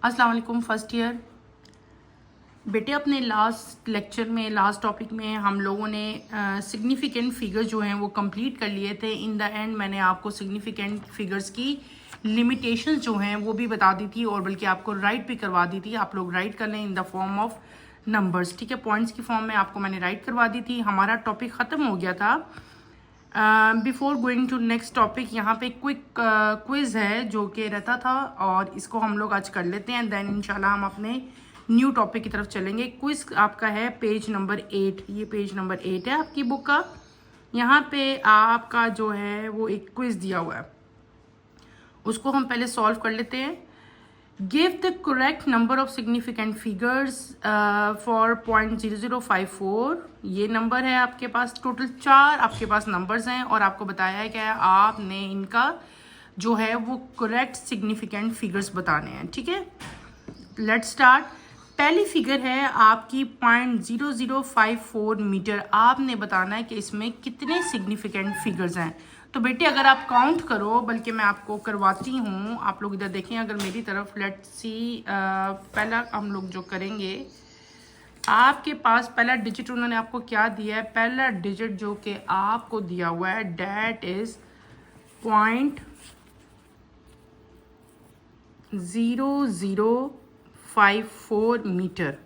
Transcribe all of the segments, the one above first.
अस्सलाम वालेकुम first year बेटे। अपने लास्ट लेक्चर में, लास्ट टॉपिक में हम लोगों ने सिग्निफिकेंट फिगर्स जो हैं वो कंप्लीट कर लिए थे। इन द एंड मैंने आपको सिग्निफिकेंट फिगर्स की लिमिटेशंस जो हैं वो भी बता दी थी और बल्कि आपको राइट भी करवा दी थी। आप लोग राइट कर लें in the form of numbers, ठीक है। पॉइंट्स की फॉर्म में आपको मैंने राइट करवा दी थी। हमारा टॉपिक ख़त्म हो गया था। Before going to next topic, यहाँ पे क्विक क्विज़ है जो कि रहता था और इसको हम लोग आज कर लेते हैं। देन इंशाल्लाह हम अपने न्यू टॉपिक की तरफ चलेंगे। क्विज़ आपका है पेज नंबर 8। ये पेज नंबर 8 है आपकी बुक का। यहाँ पे आपका जो है वो एक क्विज़ दिया हुआ है, उसको हम पहले सॉल्व कर लेते हैं। Give the correct number of significant figures for 0.0054। ये नंबर है आपके पास। टोटल 4 आपके पास नंबर्स हैं और आपको बताया है कि आपने इनका जो है वो करेक्ट सिग्निफिकेंट फिगर्स बताने हैं, ठीक है। Let's start. पहली फिगर है आपकी 0.0054 मीटर। आपने बताना है कि इसमें कितने सिग्निफिकेंट फिगर्स हैं। तो बेटे अगर आप काउंट करो, बल्कि मैं आपको करवाती हूँ, आप लोग इधर देखें अगर मेरी तरफ। लेट्स सी, पहला हम लोग जो करेंगे, आपके पास पहला डिजिट उन्होंने आपको क्या दिया है। पहला डिजिट जो कि आपको दिया हुआ है डैट इज 0.0054 मीटर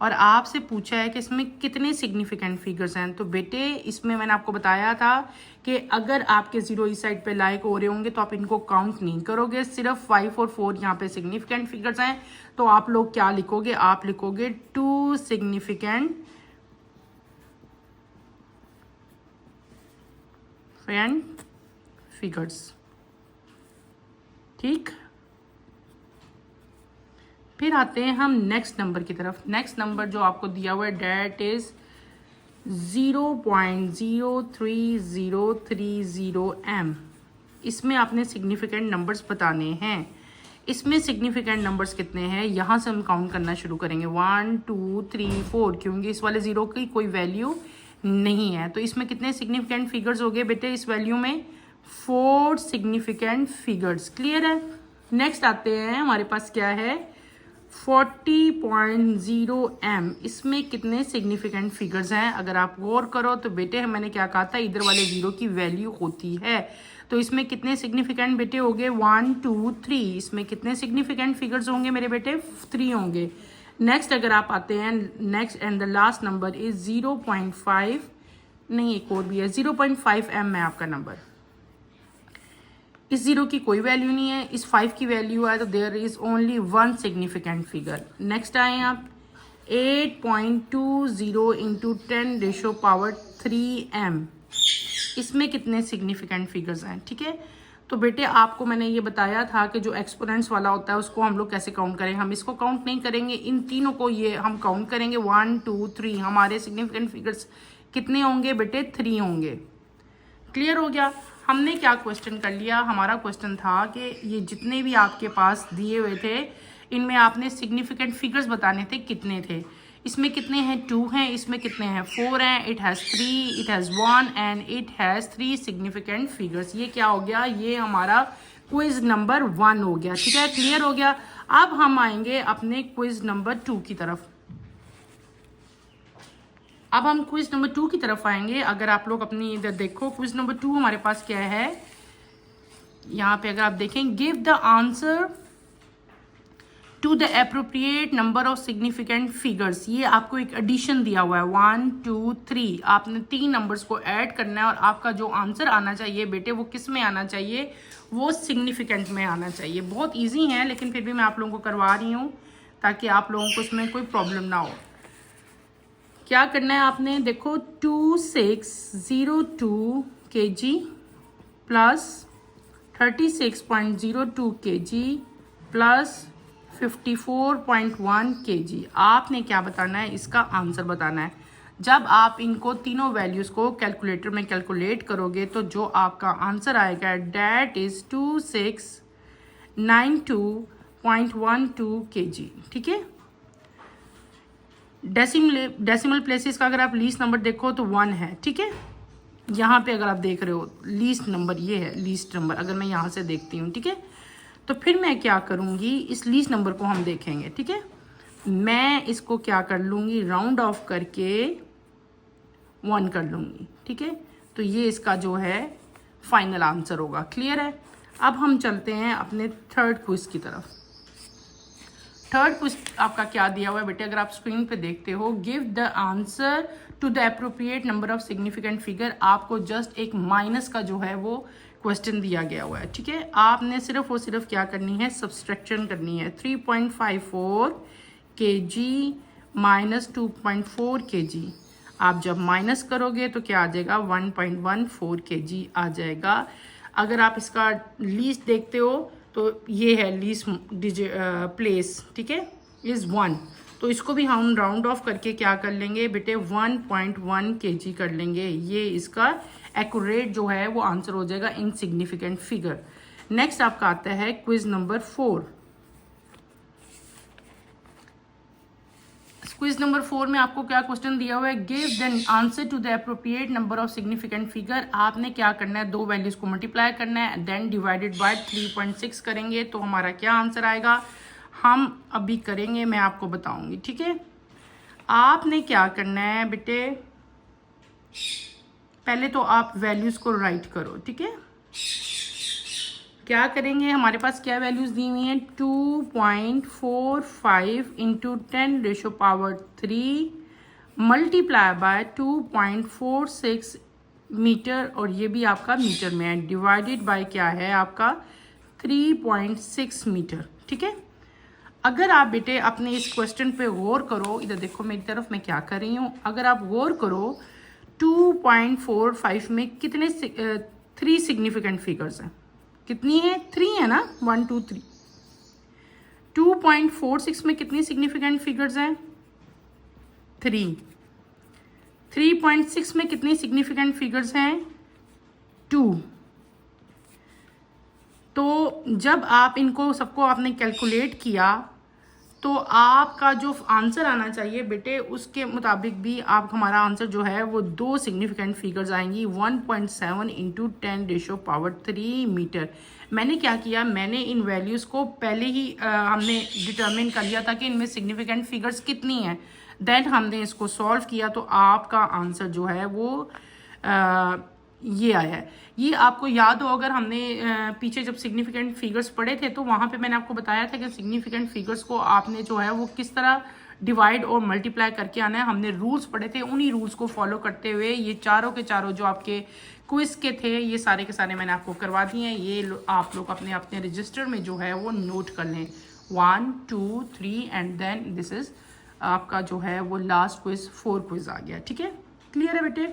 और आपसे पूछा है कि इसमें कितने सिग्निफिकेंट फिगर्स हैं। तो बेटे इसमें मैंने आपको बताया था कि अगर आपके जीरो इस साइड पे लाइक हो रहे होंगे तो आप इनको काउंट नहीं करोगे, सिर्फ 5 और 4 यहाँ पे सिग्निफिकेंट फिगर्स हैं। तो आप लोग क्या लिखोगे, आप लिखोगे 2 सिग्निफिकेंट फिगर्स, ठीक। फिर आते हैं हम नेक्स्ट नंबर की तरफ। नेक्स्ट नंबर जो आपको दिया हुआ है डैट इज 0.03030 m। इसमें आपने सिग्निफिकेंट नंबर्स बताने हैं। इसमें सिग्निफिकेंट नंबर्स कितने हैं, यहाँ से हम काउंट करना शुरू करेंगे। 1 2 3 4, क्योंकि इस वाले ज़ीरो की कोई वैल्यू नहीं है। तो इसमें कितने सिग्निफिकेंट फिगर्स हो गए बेटे, इस वैल्यू में 4 सिग्निफिकेंट फिगर्स। क्लियर है। नेक्स्ट आते हैं, हमारे पास क्या है 40.0 m। इसमें कितने सिग्निफिकेंट फिगर्स हैं। अगर आप गौर करो तो बेटे मैंने क्या कहा था, इधर वाले जीरो की वैल्यू होती है। तो इसमें कितने सिग्निफिकेंट बेटे होंगे 1 2 3। इसमें कितने सिग्निफिकेंट फिगर्स होंगे मेरे बेटे 3 होंगे। नेक्स्ट अगर आप आते हैं, next and the last number is 0.5, नहीं एक और भी है 0.5 m है आपका नंबर। इस जीरो की कोई वैल्यू नहीं है, इस 5 की वैल्यू है, तो there is only 1 significant figure. Next आए आप 8.20 इंटू 10⁻³ m। इसमें कितने सिग्निफिकेंट फिगर्स हैं, ठीक है। तो बेटे आपको मैंने ये बताया था कि जो एक्सपोनेंट्स वाला होता है उसको हम लोग कैसे काउंट करें। हम इसको काउंट नहीं करेंगे, इन तीनों को ये हम काउंट करेंगे। 1 2 3 हमारे सिग्निफिकेंट फिगर्स कितने होंगे बेटे 3 होंगे। क्लियर हो गया। हमने क्या क्वेश्चन कर लिया, हमारा क्वेश्चन था कि ये जितने भी आपके पास दिए हुए थे इनमें आपने सिग्निफिकेंट फिगर्स बताने थे, कितने थे। इसमें कितने हैं 2 हैं, इसमें कितने हैं 4 हैं। It has 3, it has 1 and it has 3 significant figures. ये क्या हो गया, ये हमारा क्विज नंबर 1 हो गया, ठीक है। क्लियर हो गया। अब हम आएंगे अपने क्विज नंबर 2 की तरफ। अब हम क्विज नंबर 2 की तरफ आएंगे। अगर आप लोग अपनी इधर देखो, क्विज नंबर 2 हमारे पास क्या है, यहाँ पे अगर आप देखें, give the answer to the appropriate number of significant figures. ये आपको एक एडिशन दिया हुआ है 1 2 3। आपने 3 नंबर्स को ऐड करना है और आपका जो आंसर आना चाहिए बेटे वो किस में आना चाहिए, वो सिग्निफिकेंट में आना चाहिए। बहुत ईजी है लेकिन फिर भी मैं आप लोगों को करवा रही हूँ ताकि आप लोगों को इसमें कोई प्रॉब्लम ना हो। क्या करना है आपने, देखो 2602 kg plus 36.02 kg plus 54.1 kg। आपने क्या बताना है, इसका आंसर बताना है। जब आप इनको तीनों वैल्यूज़ को कैलकुलेटर में कैलकुलेट करोगे तो जो आपका आंसर आएगा डैट इज़ 2692.12 kg, ठीक है। डेसिमल प्लेसेस का अगर आप लीस्ट नंबर देखो तो 1 है, ठीक है। यहाँ पे अगर आप देख रहे हो लीस्ट नंबर ये है, लीस्ट नंबर अगर मैं यहाँ से देखती हूँ, ठीक है। तो फिर मैं क्या करूँगी, इस लीस्ट नंबर को हम देखेंगे, ठीक है। मैं इसको क्या कर लूँगी, राउंड ऑफ करके 1 कर लूँगी, ठीक है। तो ये इसका जो है फाइनल आंसर होगा। क्लियर है। अब हम चलते हैं अपने थर्ड क्विज की तरफ। थर्ड क्विज आपका क्या दिया हुआ है बेटे, अगर आप स्क्रीन पे देखते हो, give the answer to the appropriate number of significant figure. आपको जस्ट एक माइनस का जो है वो क्वेश्चन दिया गया हुआ है, ठीक है। आपने सिर्फ और सिर्फ क्या करनी है, सब्सट्रैक्शन करनी है। 3.54 kg माइनस 2.4 kg। आप जब माइनस करोगे तो क्या आ जाएगा, 1.14 kg आ जाएगा। अगर आप इसका लीस्ट देखते हो तो ये है लीस्ट प्लेस, ठीक है, इज़ 1। तो इसको भी हम राउंड ऑफ करके क्या कर लेंगे बेटे, 1.1 kg कर लेंगे। ये इसका एक्यूरेट जो है वो आंसर हो जाएगा इनसिग्निफिकेंट फिगर। नेक्स्ट आपका आता है क्विज नंबर 4। क्विज नंबर 4 में आपको क्या क्वेश्चन दिया हुआ है, give the answer to the appropriate number of significant figure. आपने क्या करना है, दो वैल्यूज को मल्टीप्लाई करना है, देन डिवाइडेड बाय 3.6 करेंगे तो हमारा क्या आंसर आएगा, हम अभी करेंगे, मैं आपको बताऊंगी, ठीक है। आपने क्या करना है बेटे, पहले तो आप वैल्यूज को राइट करो, ठीक है। क्या करेंगे, हमारे पास क्या वैल्यूज दी हुई हैं, 2.45 इंटू 10⁻³ मल्टीप्लाई बाय 2.46 मीटर, और ये भी आपका मीटर में है, डिवाइडेड बाय क्या है आपका 3.6 मीटर, ठीक है। अगर आप बेटे अपने इस क्वेश्चन पे गौर करो, इधर देखो मेरी तरफ, मैं क्या कर रही हूँ, अगर आप गौर करो 2.45 में कितने 3 सिग्निफिकेंट फिगर्स हैं, कितनी है, 3 है ना, 1 2 3। 2.46 में कितनी सिग्निफिकेंट फिगर्स हैं, 3। 3.6 में कितनी सिग्निफिकेंट फिगर्स हैं, 2। तो जब आप इनको सबको आपने कैलकुलेट किया तो आपका जो आंसर आना चाहिए बेटे, उसके मुताबिक भी आप हमारा आंसर जो है वो 2 सिग्निफिकेंट फिगर्स आएंगी, 1.7 इंटू 10⁻³ मीटर। मैंने क्या किया, मैंने इन वैल्यूज़ को पहले ही हमने डिटरमिन कर लिया था कि इनमें सिग्निफिकेंट फिगर्स कितनी हैं, देन हमने इसको सॉल्व किया तो आपका आंसर जो है वो ये आया है। ये आपको याद हो, अगर हमने पीछे जब सिग्निफिकेंट फिगर्स पढ़े थे तो वहाँ पे मैंने आपको बताया था कि सिग्निफिकेंट फिगर्स को आपने जो है वो किस तरह डिवाइड और मल्टीप्लाई करके आना है। हमने रूल्स पढ़े थे, उन्हीं रूल्स को फॉलो करते हुए ये चारों के चारों जो आपके क्विज के थे, ये सारे के सारे मैंने आपको करवा दिए हैं। ये आप लोग अपने अपने रजिस्टर में जो है वो नोट कर लें, 1 2 3 एंड देन दिस इज आपका जो है वो लास्ट क्विज 4 क्विज आ गया, ठीक है। क्लियर है बेटे।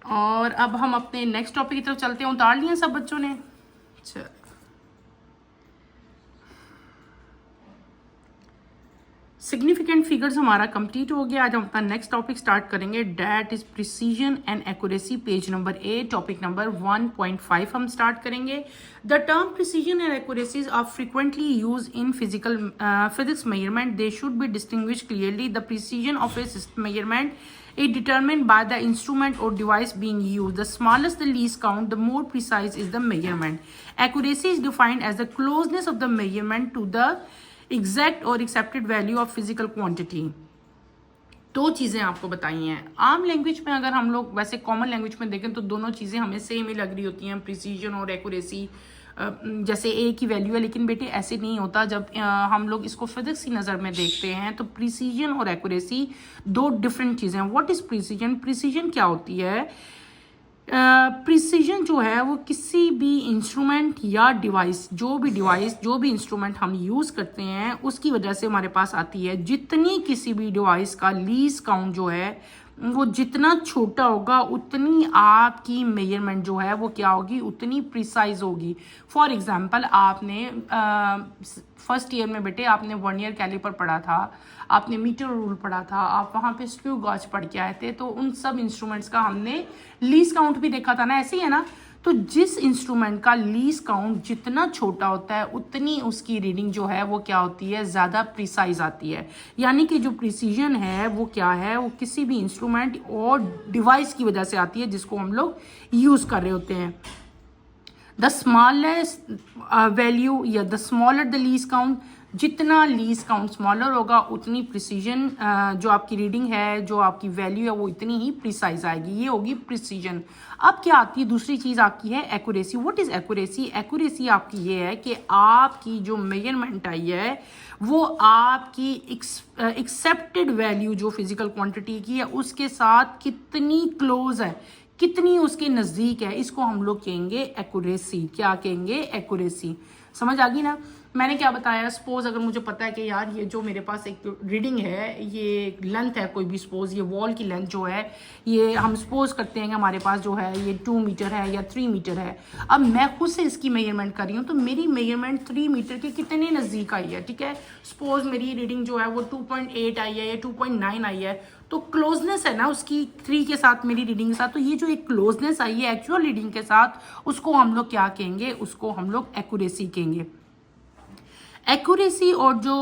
और अब हम अपने नेक्स्ट टॉपिक की तरफ चलते हैं। उतार लिया सब बच्चों ने, चल सिग्निफिकेंट फिगर्स हमारा कंप्लीट हो गया। आज हम अपना नेक्स्ट टॉपिक स्टार्ट करेंगे, that is precision and accuracy, page number 8, topic number 1.5 हम स्टार्ट करेंगे। The term precision and accuracies are frequently use in physics measurement, they should be distinguish clearly. The precision of a measurement is determined by the instrument or device being used. The smallest the least count, the more precise is the measurement. Accuracy is defined as the closeness of the measurement to the exact or accepted value of physical quantity. दो चीज़ें आपको बताई हैं। आम language में अगर हम लोग वैसे कॉमन लैंग्वेज में देखें तो दोनों चीज़ें हमें सेम ही लग रही होती हैं, प्रिसीजन और एक्यूरेसी जैसे एक ही वैल्यू है, लेकिन बेटे ऐसे नहीं होता। जब हम लोग इसको फिजिक्स की नज़र में देखते हैं तो प्रिसीजन और एक्यूरेसी दो डिफरेंट चीज़ें हैं। What is precision? प्रिसीजन क्या होती है? प्रिसीजन जो है वो किसी भी इंस्ट्रूमेंट या डिवाइस, जो भी इंस्ट्रूमेंट हम यूज़ करते हैं उसकी वजह से हमारे पास आती है। जितनी किसी भी डिवाइस का लीस्ट काउंट जो है वो जितना छोटा होगा उतनी आपकी मेजरमेंट जो है वो क्या होगी, उतनी प्रिसाइज होगी। फॉर एग्जांपल आपने फर्स्ट ईयर में बेटे आपने वर्नियर कैलिपर पढ़ा था, आपने मीटर रूल पढ़ा था, आप वहाँ पे स्क्रू गॉज पढ़ के आए थे, तो उन सब इंस्ट्रूमेंट्स का हमने लीस्ट काउंट भी देखा था ना, ऐसे ही है ना। तो जिस इंस्ट्रूमेंट का लीस्ट काउंट जितना छोटा होता है उतनी उसकी रीडिंग जो है वो क्या होती है, ज़्यादा प्रिसाइज आती है। यानी कि जो प्रिसीजन है वो क्या है, वो किसी भी इंस्ट्रूमेंट और डिवाइस की वजह से आती है जिसको हम लोग यूज़ कर रहे होते हैं। द स्मॉलेस्ट वैल्यू या the smaller the least count, जितना लीस्ट काउंट स्मॉलर होगा उतनी प्रिसीजन जो आपकी रीडिंग है, जो आपकी वैल्यू है, वो इतनी ही प्रिसाइज आएगी। ये होगी प्रिसीजन। अब क्या आती है दूसरी चीज़ आपकी है accuracy. What is accuracy? Accuracy आपकी ये है कि आपकी जो मेजरमेंट आई है वो आपकी एक्सेप्टेड वैल्यू जो फिजिकल क्वांटिटी की है उसके साथ कितनी क्लोज है, कितनी उसके नज़दीक है, इसको हम लोग कहेंगे एक्यूरेसी। क्या कहेंगे? एक्यूरेसी। समझ आ गई ना? मैंने क्या बताया, सपोज अगर मुझे पता है कि यार ये जो मेरे पास एक रीडिंग है, ये लेंथ है कोई भी, सपोज ये वॉल की लेंथ जो है, ये हम सपोज करते हैं कि हमारे पास जो है ये 2 मीटर है या 3 मीटर है। अब मैं खुद से इसकी मेजरमेंट कर रही हूँ, तो मेरी मेजरमेंट 3 मीटर के कितने नज़दीक आई है, ठीक है। सपोज मेरी रीडिंग जो है वो 2.8 आई है या 2.9 आई है, तो क्लोजनेस है ना उसकी 3 के साथ, मेरी रीडिंग के साथ, तो ये जो एक क्लोजनेस आई है एक्चुअल रीडिंग के साथ, उसको हम लोग क्या कहेंगे? उसको हम लोग एक्यूरेसी कहेंगे। एक्यूरेसी और जो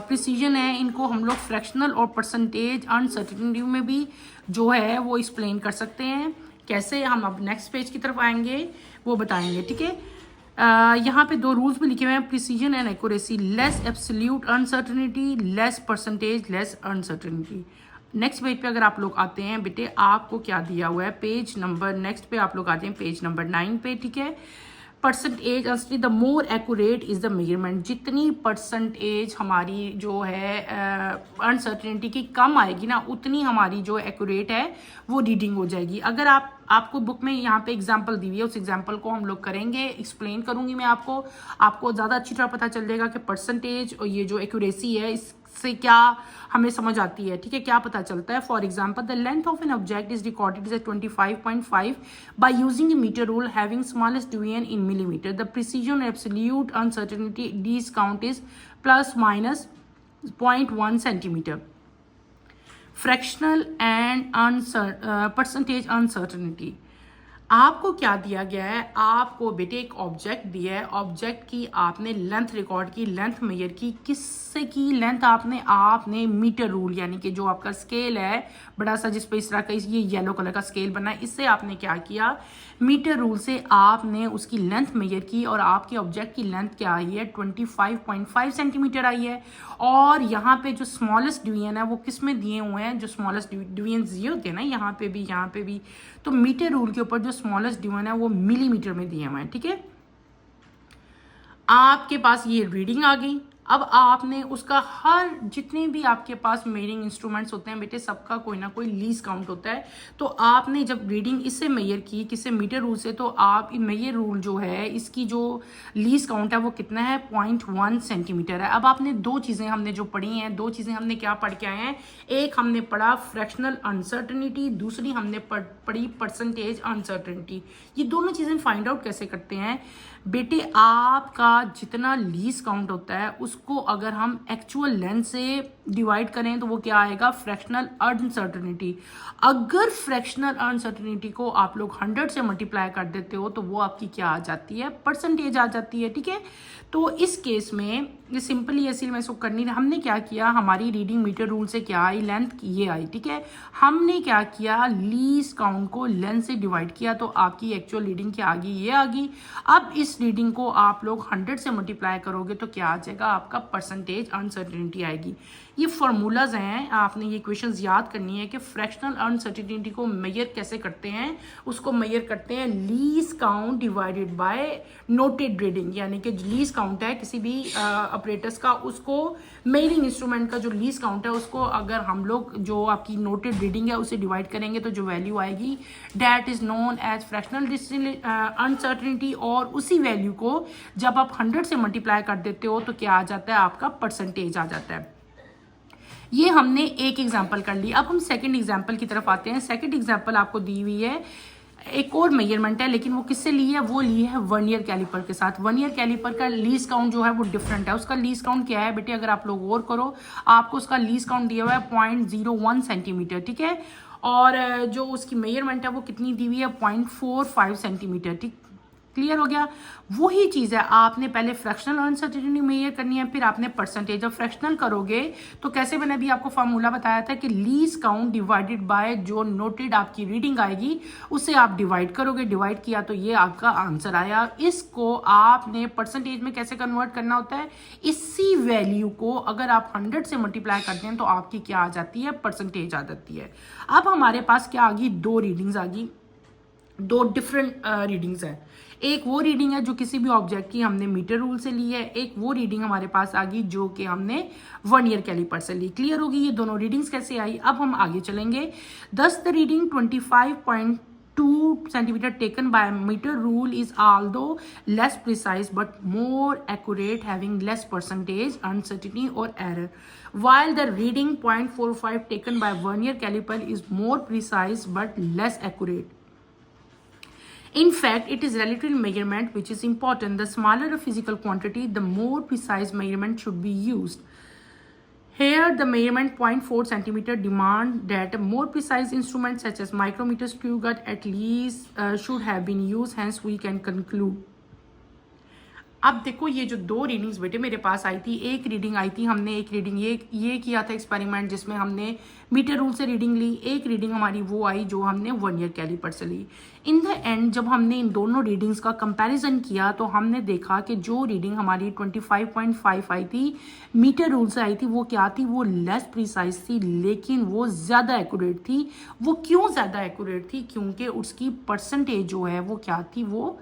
प्रिसीजन है, इनको हम लोग फ्रैक्शनल और परसेंटेज अनसर्टेनिटी में भी जो है वो एक्सप्लेन कर सकते हैं। कैसे? हम अब नेक्स्ट पेज की तरफ आएंगे, वो बताएंगे, ठीक है। यहाँ पे 2 रूल्स भी लिखे हुए हैं, precision and accuracy. Less absolute uncertainty, less percentage, less uncertainty. Next page पे अगर आप लोग आते हैं बेटे, आपको क्या दिया हुआ है, पेज नंबर, नेक्स्ट पे आप लोग आते हैं पेज नंबर 9 पे, ठीक है। Percentage uncertainty, the more accurate is the measurement. जितनी परसेंटेज हमारी जो है अनसर्टेनिटी की कम आएगी ना, उतनी हमारी जो एक्यूरेट है वो रीडिंग हो जाएगी। अगर आपको बुक में यहाँ पे एग्जांपल दी हुई है, उस एग्जांपल को हम लोग करेंगे, एक्सप्लेन करूंगी मैं आपको ज़्यादा अच्छी तरह पता चल जाएगा कि परसेंटेज और ये जो एक्यूरेसी है इससे क्या हमें समझ आती है, ठीक है, क्या पता चलता है। For example, the length of an object is recorded as 25.5 by using a metre rule having smallest division in millimetre. The precision absolute uncertainty least count is plus minus 0.1 centimetre. Fractional and percentage uncertainty, आपको क्या दिया गया है? आपको बेटे एक object दिया है, ऑब्जेक्ट की आपने लेंथ रिकॉर्ड की, लेंथ मेजर की। किससे की लेंथ? आपने मीटर रूल, यानी कि जो आपका स्केल है बड़ा सा, जिस पे इस तरह का ये येलो कलर का स्केल बना है, इससे आपने क्या किया? मीटर रूल से आपने उसकी लेंथ मेजर की और आपके ऑब्जेक्ट की लेंथ क्या आई है? 25.5 सेंटीमीटर आई है। और यहाँ पे जो स्मॉलेस्ट डिवीजन है वो किस में दिए हुए हैं? जो स्मॉलेस्ट डिवीजन ये होते हैं ना, यहाँ पे भी, तो मीटर रूल के ऊपर जो स्मॉलेस्ट डिवीजन है वो मिलीमीटर में दिए हुए हैं, ठीक है। आपके पास ये रीडिंग आ गई। अब आपने उसका हर जितने भी आपके पास मेजरिंग इंस्ट्रूमेंट्स होते हैं बेटे, सबका कोई ना कोई लीस्ट काउंट होता है। तो आपने जब रीडिंग इससे मेजर की, किससे? मीटर रूल से, तो आप मेजर रूल जो है इसकी जो लीस्ट काउंट है वो कितना है? 0.1 सेंटीमीटर है। अब आपने 2 चीज़ें हमने जो पढ़ी हैं, 2 चीज़ें हमने क्या पढ़ के आए हैं? एक हमने पढ़ा फ्रैक्शनल अनसर्टेनिटी, दूसरी हमने पढ़ी परसेंटेज अनसर्टेनिटी। ये दोनों चीज़ें फाइंड आउट कैसे करते हैं बेटे? आपका जितना लीस्ट काउंट होता है उसको अगर हम एक्चुअल लेंथ से डिवाइड करें तो वो क्या आएगा? Fractional uncertainty. अगर फ्रैक्शनल अनसर्टेनिटी को आप लोग 100 से मल्टीप्लाई कर देते हो तो वो आपकी क्या आ जाती है? परसेंटेज आ जाती है, ठीक है। तो इस केस में ये सिंपली ऐसे में इसको करनी, हमने क्या किया? हमारी रीडिंग मीटर रूल से क्या आई? लेंथ ये आई, ठीक है। हमने क्या किया? लीस्ट काउंट को लेंथ से डिवाइड किया, तो आपकी एक्चुअल रीडिंग क्या आ गई? ये आ गई। अब इस रीडिंग को आप लोग 100 से मल्टीप्लाई करोगे तो क्या आ जाएगा? आपका परसेंटेज अनसर्टेनिटी आएगी। ये फार्मूलाज हैं, आपने ये क्वेश्चंस याद करनी है कि फ्रैक्शनल अनसर्टेनिटी को मेजर कैसे करते हैं। उसको मेजर करते हैं least count divided by noted reading, यानी कि लीस्ट काउंट है किसी भी ऑपरेटर्स का, उसको मेजरिंग इंस्ट्रूमेंट का जो लीस्ट काउंट है उसको अगर हम लोग जो आपकी नोटेड रीडिंग है उसे डिवाइड करेंगे तो जो वैल्यू आएगी that is known as fractional uncertainty. और उसी वैल्यू को जब आप 100 से मल्टीप्लाई कर देते हो तो क्या आ जाता है? आपका परसेंटेज आ जाता है। ये हमने एक एग्जाम्पल कर ली। अब हम सेकंड एग्जाम्पल की तरफ आते हैं। सेकंड एग्जाम्पल आपको दी हुई है, एक और मेजरमेंट है, लेकिन वो किससे ली है? वो ली है वर्नियर कैलिपर के साथ। वर्नियर कैलिपर का लीस्ट काउंट जो है वो डिफरेंट है। उसका लीस्ट काउंट क्या है बेटे? अगर आप लोग और करो, आपको उसका लीस्ट काउंट दिया हुआ है 0.01 सेंटीमीटर, ठीक है। और जो उसकी मेजरमेंट है वो कितनी दी हुई है? 0.45 सेंटीमीटर, ठीक। क्लियर हो गया। वही चीज़ है, आपने पहले फ्रैक्शनल अनसर्टेनिटी मेजर करनी है, फिर आपने परसेंटेज। जब फ्रैक्शनल करोगे तो कैसे बने, अभी आपको फार्मूला बताया था कि लीस्ट काउंट डिवाइडेड बाय जो नोटेड आपकी रीडिंग आएगी उससे आप डिवाइड करोगे, डिवाइड किया तो ये आपका आंसर आया। इसको आपने परसेंटेज में कैसे कन्वर्ट करना होता है, इसी वैल्यू को अगर आप 100 से मल्टीप्लाई करते हैं तो आपकी क्या आ जाती है, परसेंटेज आ जाती है। अब हमारे पास क्या आ गई, दो रीडिंग्स आ गई, दो डिफरेंट रीडिंग्स है। एक वो रीडिंग है जो किसी भी ऑब्जेक्ट की हमने मीटर रूल से ली है, एक वो रीडिंग हमारे पास आ गई जो कि हमने वर्नियर कैलिपर से ली। क्लियर होगी ये दोनों रीडिंग्स कैसे आई। अब हम आगे चलेंगे। दस the reading 25.2 centimeter taken by meter rule is although less precise but more accurate, having less percentage uncertainty or error, while the reading 0.45 taken by vernier caliper is more precise but less accurate. In fact, it is relative measurement which is important. The smaller the physical quantity, the more precise measurement should be used. Here, the measurement 0.4 centimeter demand that more precise instruments such as micrometer, screw gut at least should have been used. Hence, we can conclude. अब देखो ये जो दो readings बेटे मेरे पास आई थी, एक reading I थी, हमने एक रीडिंग ये किया था एक्सपेरिमेंट जिसमें हमने मीटर रूल से रीडिंग ली, एक रीडिंग हमारी वो आई जो हमने वर्नियर कैलिपर से ली। इन द एंड जब हमने इन दोनों रीडिंग्स का कंपैरिजन किया तो हमने देखा कि जो रीडिंग हमारी 25.5 आई थी मीटर रूल से आई थी वो क्या थी, वो लेस प्रिसाइज थी लेकिन वो ज़्यादा एक्यूरेट थी। वो क्यों ज़्यादा एक्यूरेट थी, क्योंकि उसकी परसेंटेज जो है वो क्या थी, वो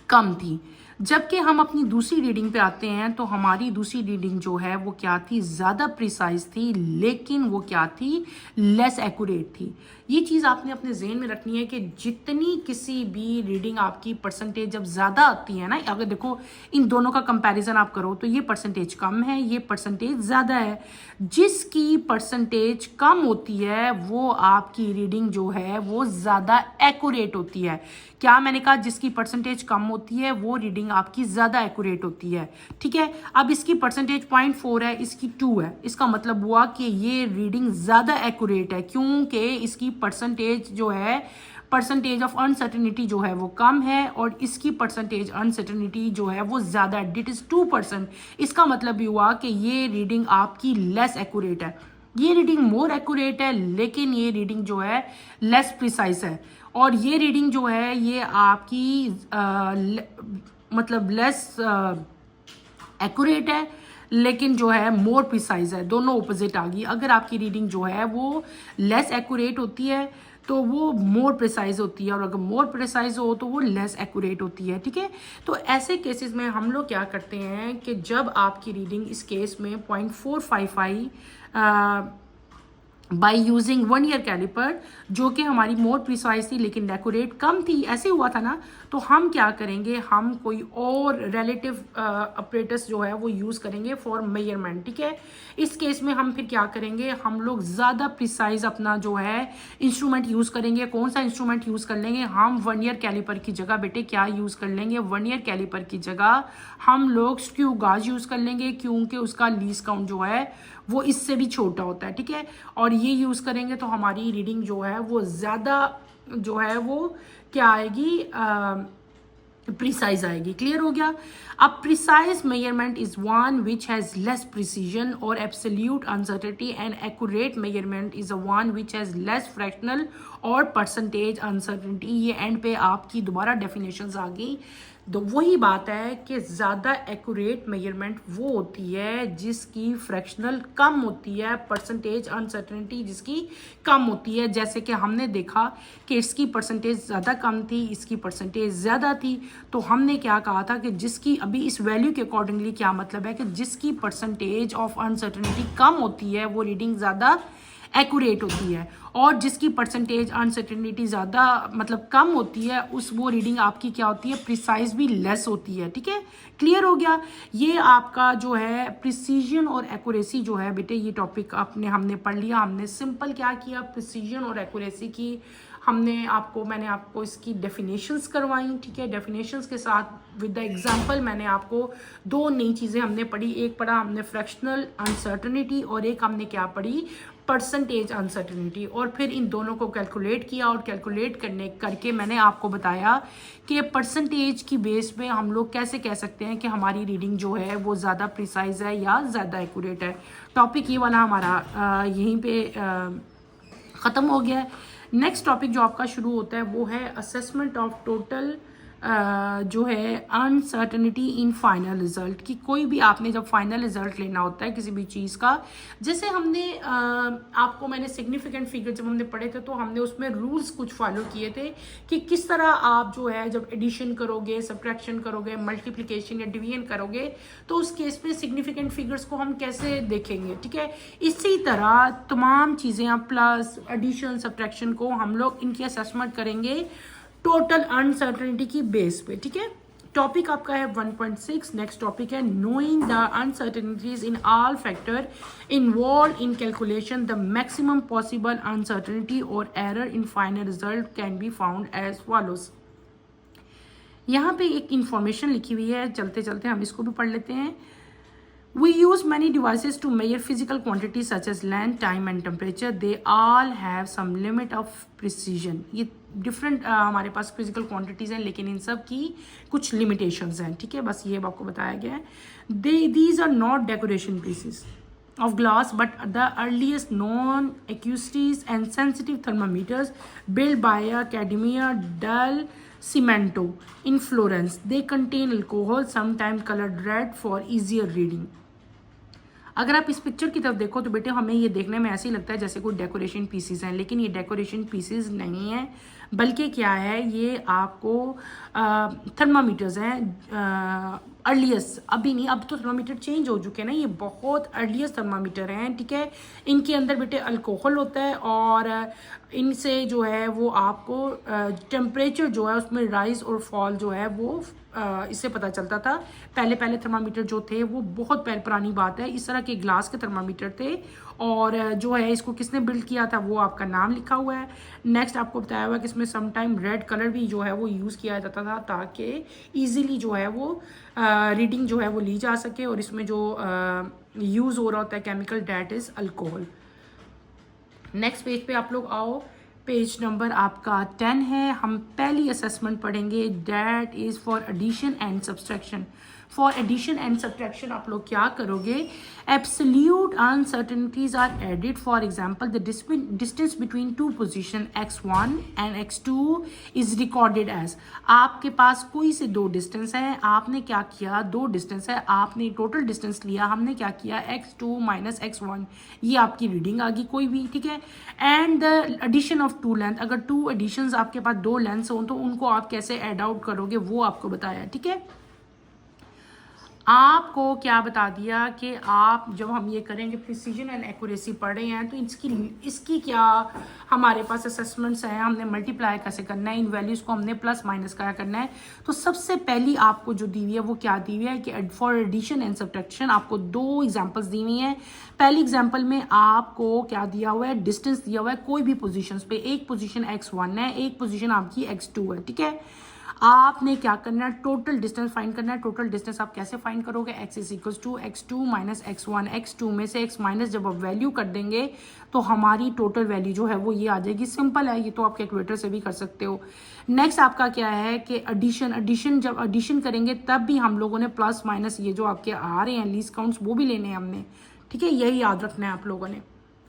कम थी। जबकि हम अपनी दूसरी रीडिंग पे आते हैं तो हमारी दूसरी रीडिंग जो है वो क्या थी, ज़्यादा प्रिसाइज थी लेकिन वो क्या थी, लेस एक्यूरेट थी। ये चीज़ आपने अपने जहन में रखनी है कि जितनी किसी भी रीडिंग आपकी परसेंटेज जब ज़्यादा आती है ना, अगर देखो इन दोनों का कंपैरिजन आप करो तो ये परसेंटेज कम है, ये परसेंटेज ज़्यादा है। जिसकी परसेंटेज कम होती है वो आपकी रीडिंग जो है वो ज़्यादा एक्यूरेट होती है। क्या मैंने कहा, जिसकी परसेंटेज कम होती है वो रीडिंग आपकी ज़्यादा एक्यूरेट होती है। ठीक है, अब इसकी परसेंटेज 0.4 है, इसकी 2 है, इसका मतलब हुआ कि ये रीडिंग ज़्यादा एक्यूरेट है क्योंकि इसकी परसेंटेज जो है, परसेंटेज ऑफ अनसर्टेनिटी जो है वो कम है और इसकी परसेंटेज अनसर्टेनिटी जो है वो ज़्यादा है, डिट इज़ 2%। इसका मतलब भी हुआ कि ये रीडिंग आपकी लेस एक्यूरेट है। ये रीडिंग मोर एक्यूरेट है लेकिन ये रीडिंग जो है लेस प्रिसाइज है, और ये रीडिंग जो है ये आपकी मतलब लेस एक्यूरेट है लेकिन जो है मोर प्रिसाइज है। दोनों ऑपोजिट आ गई। अगर आपकी रीडिंग जो है वो लेस एक्यूरेट होती है तो वो मोर प्रिसाइज होती है, और अगर मोर प्रिसाइज हो तो वो लेस एक्यूरेट होती है। ठीक है, तो ऐसे केसेस में हम लोग क्या करते हैं कि जब आपकी रीडिंग इस केस में 0.455 बाई यूजिंग वर्नियर कैलिपर जो कि हमारी मोर प्रिसाइज थी लेकिन एक्यूरेट कम थी, ऐसे हुआ था ना, तो हम क्या करेंगे, हम कोई और रिलेटिव ऑपरेटर्स जो है वो यूज़ करेंगे फॉर मेजरमेंट। ठीक है, इस केस में हम फिर क्या करेंगे, हम लोग ज़्यादा प्रिसाइज अपना जो है इंस्ट्रूमेंट यूज़ करेंगे। कौन सा इंस्ट्रूमेंट यूज़ कर लेंगे, हम वर्नियर कैलिपर की जगह बेटे क्या यूज़ कर लेंगे, वर्नियर कैलिपर की जगह हम लोग स्क्रू गाज यूज़ कर लेंगे क्योंकि उसका लीस्ट काउंट जो है वो इससे भी छोटा होता है। ठीक है, और ये यूज़ करेंगे तो हमारी रीडिंग जो है वो ज़्यादा जो है वो क्या आएगी, प्रिसाइज आएगी। क्लियर हो गया। अब precise measurement is one which has less precision और absolute uncertainty, and accurate measurement is a one which has less fractional और परसेंटेज अनसर्टेनिटी। ये एंड पे आपकी दोबारा डेफिनेशंस आ गई। तो वही बात है कि ज़्यादा एक्यूरेट मेजरमेंट वो होती है जिसकी फ्रैक्शनल कम होती है, परसेंटेज अनसर्टेनिटी जिसकी कम होती है। जैसे कि हमने देखा कि इसकी परसेंटेज ज़्यादा कम थी, इसकी परसेंटेज ज़्यादा थी, तो हमने क्या कहा था कि जिसकी अभी इस वैल्यू के अकॉर्डिंगली क्या मतलब है कि जिसकी परसेंटेज ऑफ अनसर्टेनिटी कम होती है वो रीडिंग ज़्यादा एक्यूरेट होती है, और जिसकी परसेंटेज अनसर्टेनिटी ज़्यादा मतलब कम होती है वो रीडिंग आपकी क्या होती है, प्रिसाइज भी लेस होती है। ठीक है, क्लियर हो गया। ये आपका जो है प्रिसीजन और एक्यूरेसी जो है बेटे, ये टॉपिक हमने पढ़ लिया। हमने सिंपल क्या किया, प्रिसीजन और एक्यूरेसी की मैंने आपको इसकी डेफिनेशंस करवाई। ठीक है, डेफिनेशंस के साथ विद द एग्जांपल मैंने आपको दो नई चीज़ें हमने पढ़ी। एक पढ़ा हमने फ्रैक्शनल अनसर्टेनिटी और एक हमने क्या पढ़ी, परसेंटेज अनसर्टेनिटी, और फिर इन दोनों को कैलकुलेट किया और कैलकुलेट करके मैंने आपको बताया कि परसेंटेज की बेस पे हम लोग कैसे कह सकते हैं कि हमारी रीडिंग जो है वो ज़्यादा प्रिसाइज है या ज़्यादा एक्यूरेट है। टॉपिक ये वाला हमारा यहीं पे ख़त्म हो गया है। नेक्स्ट टॉपिक जो आपका शुरू होता है वो है असेसमेंट ऑफ टोटल जो है अनसर्टनिटी इन फाइनल रिजल्ट, कि कोई भी आपने जब फाइनल रिजल्ट लेना होता है किसी भी चीज़ का, जैसे हमने आपको मैंने सिग्निफिकेंट फिगर जब हमने पढ़े थे तो हमने उसमें रूल्स कुछ फॉलो किए थे कि किस तरह आप जो है जब एडिशन करोगे, सब्ट्रैक्शन करोगे, मल्टीप्लिकेशन या डिवीजन करोगे तो उस केस में सिग्निफिकेंट फिगर्स को हम कैसे देखेंगे। ठीक है, इसी तरह तमाम चीज़ें प्लस एडिशन सब्ट्रैक्शन को हम लोग इनकी असेसमेंट करेंगे टोटल अनसर्टेनिटी की बेस पे। ठीक है, टॉपिक आपका है 1.6। नेक्स्ट टॉपिक है knowing the uncertainties in all factor involve in calculation the maximum possible uncertainty और error in final result can be found as follows. यहाँ पे एक इंफॉर्मेशन लिखी हुई है, चलते चलते हम इसको भी पढ़ लेते हैं। We use many devices to measure physical quantities such as length, time and temperature. They all have some limit of precision. ये डिफरेंट हमारे पास फिजिकल क्वांटिटीज़ हैं, लेकिन इन सब की कुछ लिमिटेशंस हैं। ठीक है, बस ये आपको बताया गया है। These are not decoration pieces of glass but the earliest known acoustics and sensitive thermometers built by Accademia del Cimento in Florence. They contain alcohol, sometimes colored red for easier reading. अगर आप इस picture की तरफ देखो तो बेटे हमें ये देखने में ऐसे ही लगता है जैसे कोई डेकोरेशन पीसीज हैं, लेकिन ये डेकोरेशन पीसीज नहीं है, बल्कि क्या है, ये आपको थर्मामीटर्स हैं अर्लीस्ट। अभी नहीं, अब तो थर्मामीटर चेंज हो चुके हैं ना, ये बहुत अर्लीस्ट थर्मामीटर हैं। ठीक है, इनके अंदर बेटे अल्कोहल होता है और इनसे जो है वो आपको टेम्परेचर जो है उसमें राइज और फॉल जो है वो इससे पता चलता था। पहले थर्मामीटर जो थे वो बहुत पुरानी बात है, इस तरह के ग्लास के थर्मामीटर थे, और जो है इसको किसने बिल्ड किया था वो आपका नाम लिखा हुआ है। नेक्स्ट आपको बताया हुआ है कि इसमें समटाइम रेड कलर भी जो है वो यूज़ किया जाता था ताकि ईजिली जो है वो रीडिंग जो है वो ली जा सके, और इसमें जो यूज़ हो रहा होता है chemical that is alcohol. Next page पे आप लोग आओ, पेज नंबर आपका 10 है। हम पहली असेसमेंट पढ़ेंगे, that is for addition and subtraction. For addition and subtraction आप लोग क्या करोगे, absolute uncertainties are added. For example the distance between two position x1 and x2 is recorded as. आपके पास कोई से दो डिस्टेंस है, आपने क्या किया, दो डिस्टेंस है, आपने टोटल डिस्टेंस लिया, हमने क्या किया x2 माइनस x1, ये आपकी रीडिंग आ गई कोई भी। ठीक है, and the addition of two length, अगर टू एडिशंस आपके पास दो लेंथ्स हों तो उनको आप कैसे ऐड आउट करोगे वो आपको बताया। ठीक है, आपको क्या बता दिया कि आप जब हम ये करेंगे प्रिसीजन एंड एक्यूरेसी पढ़ रहे हैं तो इसकी क्या हमारे पास असेसमेंट्स हैं, हमने मल्टीप्लाई कैसे करना है, इन वैल्यूज़ को हमने प्लस माइनस क्या करना है। तो सबसे पहली आपको जो दी हुई है वो क्या दी हुई है कि फॉर एडिशन एंड सब्ट्रैक्शन आपको दो एग्जांपल्स दी हुई हैं। पहली एग्जांपल में आपको क्या दिया हुआ है, डिस्टेंस दिया हुआ है कोई भी पोजीशंस पे, एक पोजीशन x1 है, एक पोजीशन आपकी x2 है। ठीक है, आपने क्या करना है, टोटल डिस्टेंस फाइंड करना है। टोटल डिस्टेंस आप कैसे फाइंड करोगे, x is equal to x2 minus x1, x2 में से x माइनस जब आप वैल्यू कर देंगे तो हमारी टोटल वैल्यू जो है वो ये आ जाएगी। सिंपल है, ये तो आप कैलकुलेटर से भी कर सकते हो। नेक्स्ट आपका क्या है कि एडिशन जब एडिशन करेंगे तब भी हम लोगों ने प्लस माइनस ये जो आपके आ रहे हैं लीस्ट काउंट्स वो भी लेने हैं हमने। ठीक है, यही याद रखना है आप लोगों ने,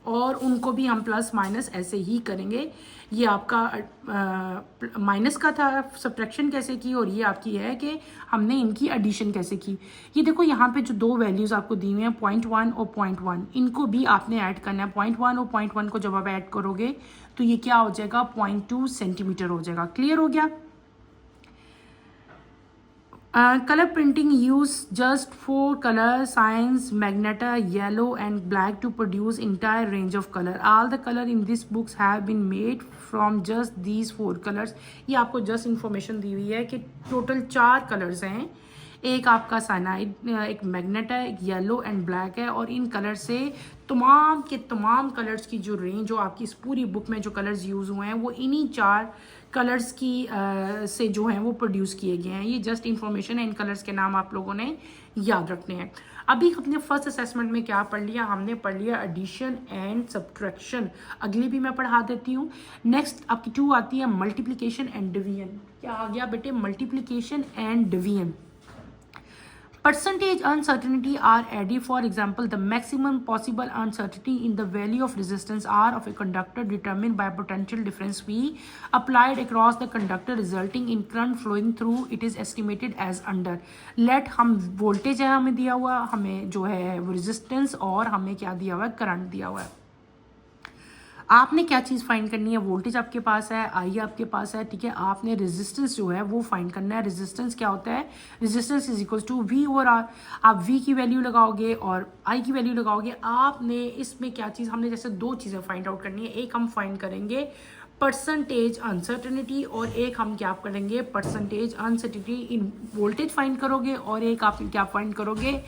और उनको भी हम प्लस माइनस ऐसे ही करेंगे। ये आपका माइनस का था सब्ट्रैक्शन कैसे की, और ये आपकी है कि हमने इनकी एडिशन कैसे की। ये देखो यहाँ पे जो दो वैल्यूज़ आपको दी हुई हैं 0.1 और 0.1, इनको भी आपने ऐड करना है। 0.1 और 0.1 को जब आप ऐड करोगे तो ये क्या हो जाएगा, 0.2 सेंटीमीटर हो जाएगा। क्लियर हो गया। Color printing use just 4 color signs, magenta, yellow and black to produce entire range of color. All the color in these books have been made from just these 4 colors. ये आपको just information दी हुई है कि total 4 colours हैं, एक आपका cyanide एक magnet है, एक येलो एंड ब्लैक है, और इन कलर से तमाम के तमाम कलर्स की जो रेंज जो आपकी इस पूरी बुक में जो कलर्स यूज़ हुए हैं वो इन्हीं 4 कलर्स की से जो हैं वो प्रोड्यूस किए गए हैं। ये जस्ट इंफॉर्मेशन है, इन कलर्स के नाम आप लोगों ने याद रखने हैं। अभी हमने फर्स्ट असेसमेंट में क्या पढ़ लिया, हमने पढ़ लिया एडिशन एंड सब्ट्रैक्शन। अगली भी मैं पढ़ा देती हूँ। नेक्स्ट आपकी 2 आती है मल्टीप्लिकेशन एंड डिवीजन। क्या आ गया बेटे? Multiplication and division. Percentage uncertainty are added. For example, the maximum possible uncertainty in the value of resistance R of a conductor determined by potential difference V applied across the conductor resulting in current flowing through it is estimated as under. Let हम voltage है हमें दिया हुआ, हमें जो है वो resistance, और हमें क्या दिया हुआ है? करंट दिया हुआ है। आपने क्या चीज़ फाइंड करनी है? वोल्टेज आपके पास है, आई आपके पास है, ठीक है। आपने रेजिस्टेंस जो है वो फाइंड करना है। रेजिस्टेंस क्या होता है? Resistance is equals to V over R. आप वी की वैल्यू लगाओगे और आई की वैल्यू लगाओगे। आपने इसमें क्या चीज़, हमने जैसे 2 चीज़ें फाइंड आउट करनी है। एक हम फाइंड करेंगे परसेंटेज अनसर्टेनिटी, और एक हम क्या करेंगे? परसेंटेज अनसर्टेनिटी इन वोल्टेज फाइंड करोगे, और एक आप क्या फाइंड करोगे?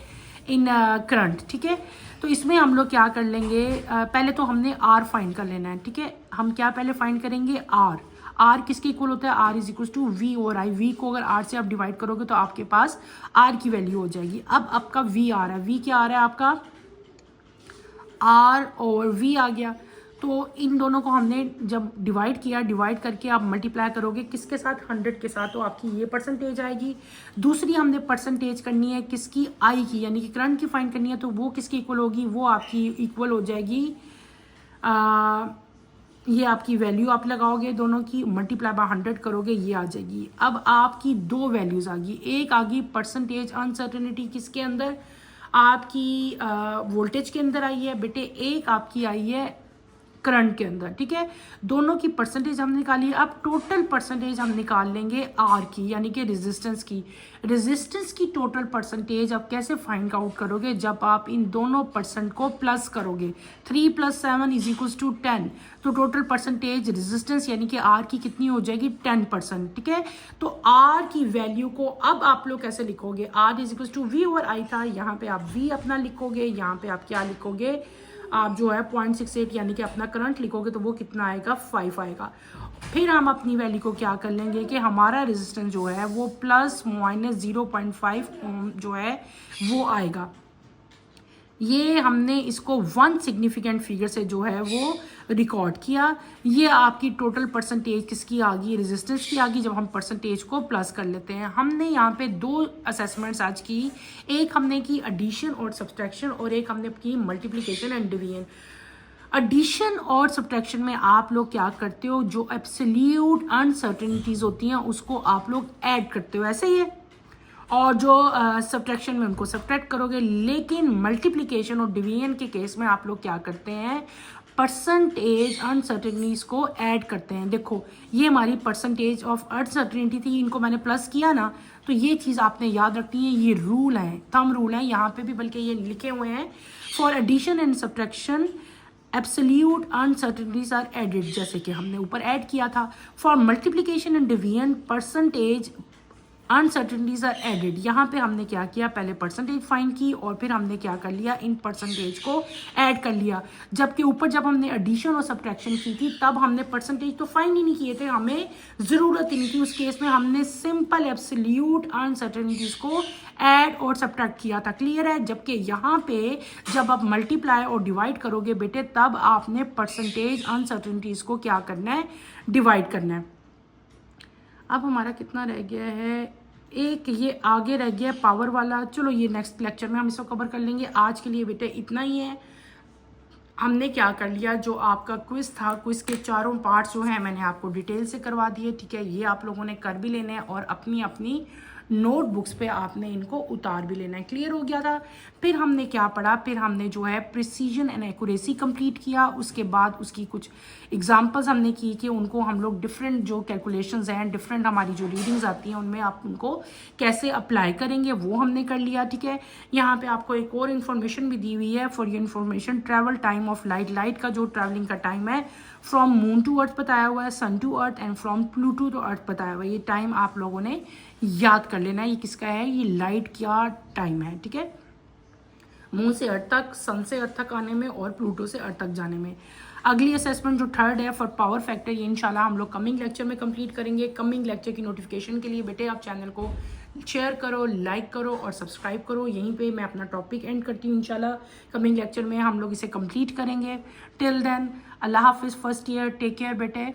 इन करंट, ठीक है। तो इसमें हम लोग क्या कर लेंगे, पहले तो हमने आर फाइंड कर लेना है, ठीक है। हम क्या पहले फाइंड करेंगे? आर। आर किसके इक्वल होता है? R is equal to V over I. We को अगर आर से आप डिवाइड करोगे तो आपके पास आर की वैल्यू हो जाएगी। अब आपका वी आ रहा है, वी क्या आ रहा है आपका? आर और वी आ गया। तो इन दोनों को हमने जब डिवाइड किया, डिवाइड करके आप मल्टीप्लाई करोगे किसके साथ? 100 के साथ, तो आपकी ये परसेंटेज आएगी। दूसरी हमने परसेंटेज करनी है किसकी? आई की, यानी कि करंट की फाइंड करनी है। तो वो किसकी इक्वल होगी? वो आपकी इक्वल हो जाएगी, ये आपकी वैल्यू आप लगाओगे दोनों की, मल्टीप्लाई बाय 100 करोगे, ये आ जाएगी। अब आपकी 2 वैल्यूज आ गई। एक आ गई परसेंटेज अनसर्टेनिटी किसके अंदर? आपकी वोल्टेज के अंदर आई है बेटे। एक आपकी आई है करंट के अंदर, ठीक है। दोनों की परसेंटेज हम निकाली। अब टोटल परसेंटेज हम निकाल लेंगे आर की, यानी कि रेजिस्टेंस की। रेजिस्टेंस की टोटल परसेंटेज आप कैसे फाइंड आउट करोगे? जब आप इन दोनों परसेंट को प्लस करोगे। 3 + 7 इज इक्वल्स टू 10। तो टोटल परसेंटेज रेजिस्टेंस यानी कि आर की कितनी हो जाएगी? 10%, ठीक है। तो आर की वैल्यू को अब आप लोग कैसे लिखोगे? R is equals to V over I था, यहाँ पे आप वी अपना लिखोगे, यहाँ पे आप क्या लिखोगे? आप जो है 0.68 यानी कि अपना करंट लिखोगे, तो वो कितना आएगा? 5 आएगा। फिर हम अपनी वैल्यू को क्या कर लेंगे कि हमारा रेजिस्टेंस जो है वो ±0.5 ओम जो है वो आएगा। ये हमने इसको 1 सिग्निफिकेंट फिगर से जो है वो रिकॉर्ड किया। ये आपकी टोटल परसेंटेज किसकी आ गई? रेजिस्टेंस की आ गई, जब हम परसेंटेज को प्लस कर लेते हैं। हमने यहाँ पे 2 असेसमेंट्स आज की। एक हमने की एडिशन और सब्ट्रैक्शन, और एक हमने की मल्टीप्लिकेशन एंड डिवीजन। एडिशन और सब्ट्रैक्शन में आप लोग क्या करते हो? जो एब्सोल्यूट अनसर्टेनिटीज होती हैं उसको आप लोग ऐड करते हो, ऐसे ही है। और जो सब्ट्रैक्शन में उनको सब्ट्रैक्ट करोगे। लेकिन मल्टीप्लिकेशन और डिवीजन के केस में आप लोग क्या करते हैं? परसेंटेज अनसर्टेनिटीज को ऐड करते हैं। देखो ये हमारी परसेंटेज ऑफ अनसर्टेनिटी थी, इनको मैंने प्लस किया ना, तो ये चीज़ आपने याद रखनी है। ये रूल है, थंब रूल है, यहाँ पे भी बल्कि ये लिखे हुए हैं। For addition and subtraction absolute uncertainties are added, जैसे कि हमने ऊपर ऐड किया था। For multiplication and division percentage uncertainties are added. यहाँ पे हमने क्या किया? पहले परसेंटेज फाइंड की और फिर हमने क्या कर लिया? इन परसेंटेज को ऐड कर लिया। जबकि ऊपर जब हमने एडिशन और सब्ट्रैक्शन की थी तब हमने परसेंटेज तो फाइंड ही नहीं किए थे, हमें ज़रूरत ही नहीं थी। उस केस में हमने सिंपल एब्सोल्यूट अनसर्टेनिटीज को ऐड और सब्ट्रैक्ट किया था। क्लियर है? जबकि यहाँ पे जब आप मल्टीप्लाई और डिवाइड करोगे बेटे, तब आपने परसेंटेज अनसर्टेनिटीज को क्या करना है? डिवाइड करना है। अब हमारा कितना रह गया है? एक ये आगे रह गया पावर वाला। चलो ये नेक्स्ट लेक्चर में हम इसको कवर कर लेंगे। आज के लिए बेटे इतना ही है। हमने क्या कर लिया, जो आपका क्विज था, क्विज के 4 पार्ट्स जो हैं मैंने आपको डिटेल से करवा दिए, ठीक है। ये आप लोगों ने कर भी लेने हैं और अपनी अपनी नोटबुक्स पे आपने इनको उतार भी लेना है। क्लियर हो गया था? फिर हमने क्या पढ़ा? फिर हमने जो है प्रिसीजन एंड एक्यूरेसी कंप्लीट किया। उसके बाद उसकी कुछ एग्जांपल्स हमने की कि उनको हम लोग डिफरेंट जो कैलकुलेशंस हैं, डिफरेंट हमारी जो रीडिंग्स आती हैं, उनमें आप उनको कैसे अप्लाई करेंगे वो हमने कर लिया, ठीक है। यहाँ पे आपको एक और इन्फॉर्मेशन भी दी हुई है for your information. Travel time of light, light का जो ट्रैवलिंग का टाइम है फ्रॉम मून टू अर्थ बताया हुआ है, sun to earth, and from Pluto to earth बताया हुआ है। ये टाइम आप लोगों ने याद कर लेना है ये किसका है, ये लाइट क्या टाइम है, ठीक है, मून से अर्थ तक, सन से अर्थ तक आने में और प्लूटो से अर्थ तक जाने में। अगली असेसमेंट जो थर्ड है फॉर पावर फैक्टर, ये इंशाल्लाह हम लोग कमिंग लेक्चर में कंप्लीट करेंगे। कमिंग लेक्चर की नोटिफिकेशन के लिए बेटे आप चैनल को शेयर करो, लाइक करो और सब्सक्राइब करो। यहीं पे मैं अपना टॉपिक एंड करती हूँ। इंशाल्लाह कमिंग लेक्चर में हम लोग इसे कंप्लीट करेंगे। टिल देन अल्लाह हाफिज़, फर्स्ट ईयर, टेक केयर बेटे।